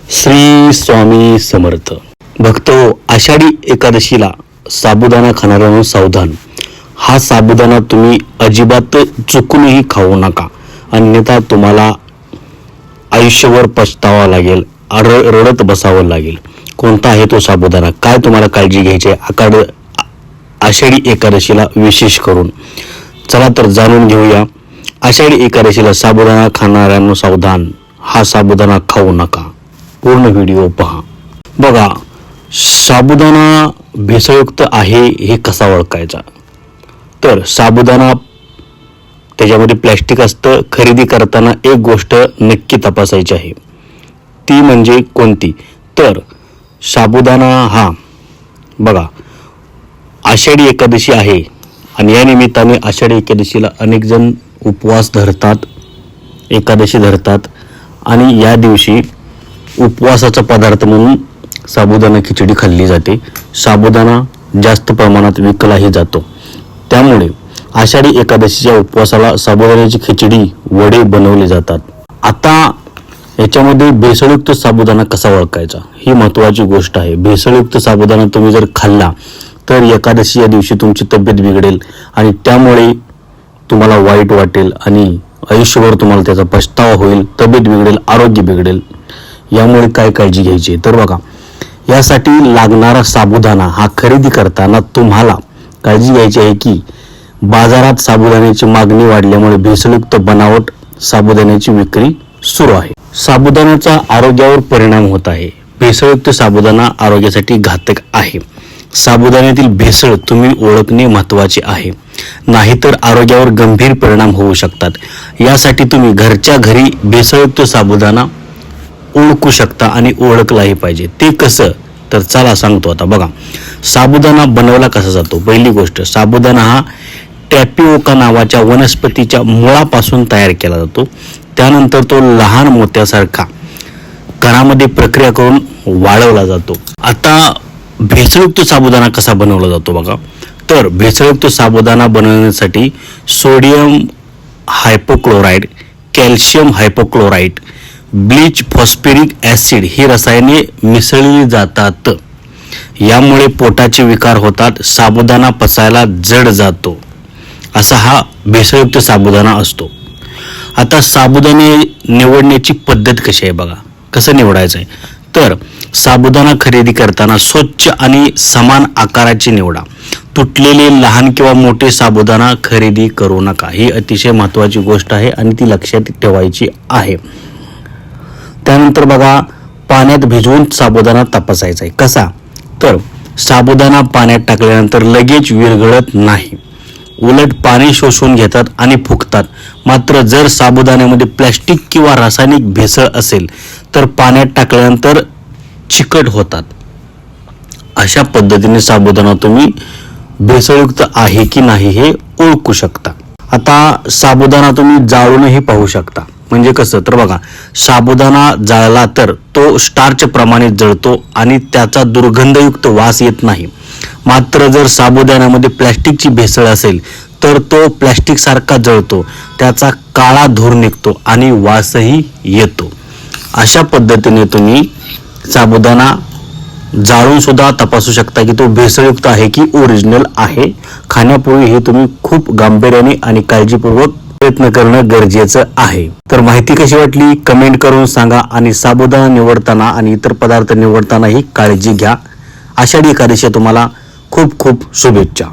श्री स्वामी समर्थ. भक्तो, आषाढी एकादशीला साबुदाणा खाणाऱ्यांनो सावधान. हा साबुदाणा तुम्ही अजिबात चुकूनही खाऊ नका, अन्यथा तुम्हाला आयुष्यभर पछतावा लागेल, रडत बसावं लागेल. कोणता आहे तो साबुदाणा, काय तुम्हाला काळजी घ्यायची आहे आषाढी एकादशीला विशेष करून? चला तर जाणून घेऊया. आषाढी एकादशीला साबुदाणा खाणाऱ्यांनो सावधान. हा साबुदाणा खाऊ नका. पूर्ण व्हिडिओ पहा. बघा, साबुदाणा भेसळयुक्त आहे हे कसा ओळखायचा? तर साबुदाणा त्याच्यामध्ये प्लॅस्टिक असतं. खरेदी करताना एक गोष्ट नक्की तपासायची आहे. ती म्हणजे कोणती? तर साबुदाणा हा बघा, आषाढी एकादशी आहे आणि या निमित्ताने आषाढी एकादशीला अनेक जण उपवास धरतात, एकादशी धरतात आणि या दिवशी उपवासाचा पदार्थ म्हणून साबुदाणा खिचडी खाल्ली जाते. साबुदाणा जास्त प्रमाणात विकलाही जातो. त्यामुळे आषाढी एकादशीच्या उपवासाला साबुदाण्याची खिचडी, वडे बनवले जातात. आता याच्यामध्ये भेसळयुक्त साबुदाणा कसा ओळखायचा ही महत्त्वाची गोष्ट आहे. भेसळयुक्त साबुदाणा तुम्ही जर खाल्ला तर एकादशी या दिवशी तुमची तब्येत बिघडेल आणि त्यामुळे तुम्हाला वाईट वाटेल आणि आयुष्यभर तुम्हाला त्याचा पछतावा होईल, तब्येत बिघडेल, आरोग्य बिघडेल. यामुळे काय काळजी घ्यायची? तर बघा, यासाठी लागणारा साबुदाणा हा खरेदी करताना तुम्हाला काळजी घ्यायची आहे की बाजारात साबुदाण्याची मागणी वाढल्यामुळे भेसळयुक्त बनावट साबुदाण्याची विक्री सुरू आहे. साबुदाण्याचा आरोग्यावर परिणाम होत आहे. भेसळयुक्त साबुदाणा आरोग्यासाठी घातक आहे. साबुदाण्यातील भेसळ तुम्ही ओळखणे महत्त्वाचे आहे, नाहीतर आरोग्यावर गंभीर परिणाम होऊ शकतात. यासाठी तुम्ही घरच्या घरी भेसळयुक्त साबुदाणा ओळखू शकता आणि ओळखलाही पाहिजे. ते कसं? तर चला सांगतो. आता बघा, साबुदाणा बनवला कसा जातो? पहिली गोष्ट, साबुदाणा हा टॅपिओका नावाच्या वनस्पतीच्या मुळापासून तयार केला जातो. त्यानंतर तो लहान मोत्यासारखा कणामध्ये प्रक्रिया करून वाळवला जातो. आता भेसळयुक्त साबुदाणा कसा बनवला जातो बघा. तर भेसळयुक्त साबुदाणा बनवण्यासाठी sodium hypochloride, calcium hypochloride, bleach, phosphoric acid ही रसायने मिसळली जातात. यामुळे पोटाचे विकार होतात, साबुदाणा पचायला जड जातो. असा हा भेसळयुक्त साबुदाणा असतो. आता साबुदाणे निवडण्याची पद्धत कशी आहे बघा, कसं निवडायचं आहे? तर साबुदाणा खरेदी करताना स्वच्छ आणि समान आकाराची निवडा. तुटलेले लहान किंवा मोठे साबुदाणा खरेदी करू नका. ही अतिशय महत्त्वाची गोष्ट आहे आणि ती लक्षात ठेवायची आहे. त्यानंतर बघा, पाण्यात भिजवून साबुदाणा तपासायचा आहे. कसा? तर साबुदाणा पाण्यात टाकल्यानंतर लगेच विरघळत नाही, उलट पाणी शोषून घेतात आणि फुगतात. मात्र जर साबुदाण्यामध्ये प्लॅस्टिक किंवा रासायनिक भेसळ असेल तर पाण्यात टाकल्यानंतर चिकट होतात. अशा पद्धतीने साबुदाणा तुम्ही भेसळयुक्त आहे की नाही हे ओळखू शकता. आता साबुदाणा तुम्ही जाळूनही पाहू शकता. म्हणजे कसं? तर बघा, साबुदाणा जाळला तर तो स्टार्च प्रमाणे जळतो आणि त्याचा दुर्गंधयुक्त वास येत नाही. मात्र जर साबुदाण्यामध्ये प्लॅस्टिकची भेसळ असेल तर तो प्लॅस्टिक सारखा जळतो, त्याचा काळा धूर निघतो आणि वासही येतो. अशा पद्धतीने तुम्ही साबुदाणा जाळून सुद्धा तपासू शकता की तो भेसळयुक्त आहे की ओरिजिनल आहे. खाण्यापूर्वी हे तुम्ही खूप गांभीर्याने आणि काळजीपूर्वक प्रयत्न करणं गरजेचं आहे. तर माहिती कशी वाटली कमेंट करून सांगा आणि साबुदाणा निवडताना आणि इतर पदार्थ निवडतानाही काळजी घ्या. आषाढी एकादशी तुम्हाला खूप खूप शुभेच्छा.